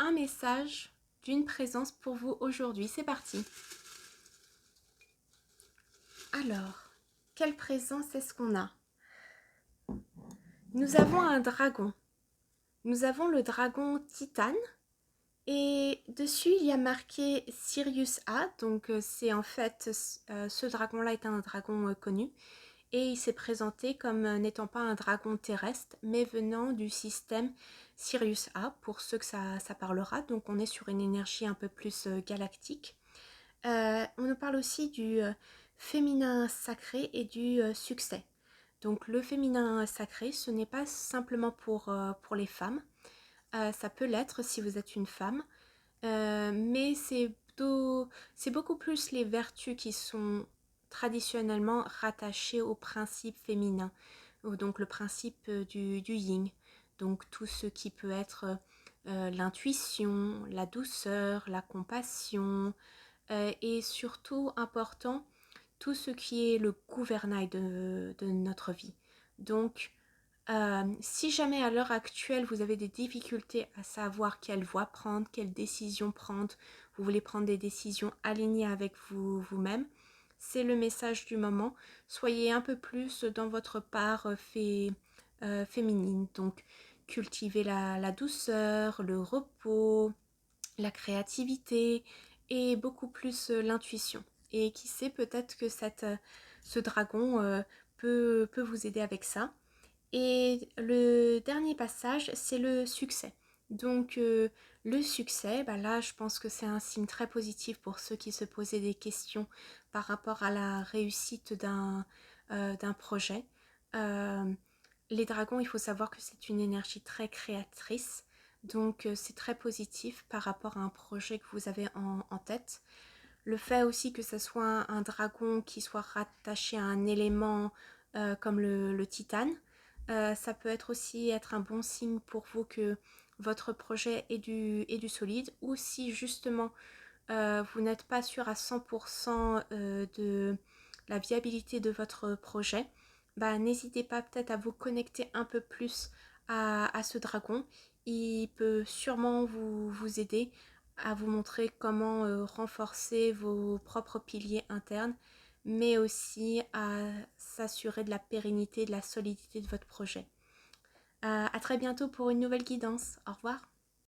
un message d'une présence pour vous aujourd'hui. C'est parti. Alors, quelle présence est-ce qu'on a? Nous avons un dragon. Nous avons le dragon Titane. Et dessus, il y a marqué Sirius A. Donc, c'est en fait, ce dragon-là est un dragon connu. Et il s'est présenté comme n'étant pas un dragon terrestre, mais venant du système Sirius A, pour ceux que ça parlera. Donc, on est sur une énergie un peu plus galactique. On nous parle aussi du féminin sacré et du succès. Donc, le féminin sacré, ce n'est pas simplement pour les femmes. Ça peut l'être si vous êtes une femme. Mais c'est beaucoup plus les vertus qui sont traditionnellement rattachées au principe féminin, donc le principe du yin, donc tout ce qui peut être l'intuition, la douceur, la compassion, et surtout important, tout ce qui est le gouvernail de notre vie. Donc, si jamais à l'heure actuelle vous avez des difficultés à savoir quelle voie prendre, quelle décision prendre, vous voulez prendre des décisions alignées avec vous-même, c'est le message du moment. Soyez un peu plus dans votre part féminine. Donc cultivez la douceur, le repos, la créativité et beaucoup plus l'intuition. Et qui sait, peut-être que ce dragon peut vous aider avec ça. Et le dernier passage, c'est le succès. Donc le succès, là je pense que c'est un signe très positif pour ceux qui se posaient des questions par rapport à la réussite d'un projet. Euh, les dragons, il faut savoir que c'est une énergie très créatrice. Donc c'est très positif par rapport à un projet que vous avez en tête. Le fait aussi que ce soit un dragon qui soit rattaché à un élément comme le titane, ça peut être un bon signe pour vous que votre projet est du solide, ou si justement vous n'êtes pas sûr à 100% de la viabilité de votre projet, n'hésitez pas peut-être à vous connecter un peu plus à ce dragon. Il peut sûrement vous aider à vous montrer comment renforcer vos propres piliers internes, mais aussi à s'assurer de la pérennité, de la solidité de votre projet. À très bientôt pour une nouvelle guidance. Au revoir.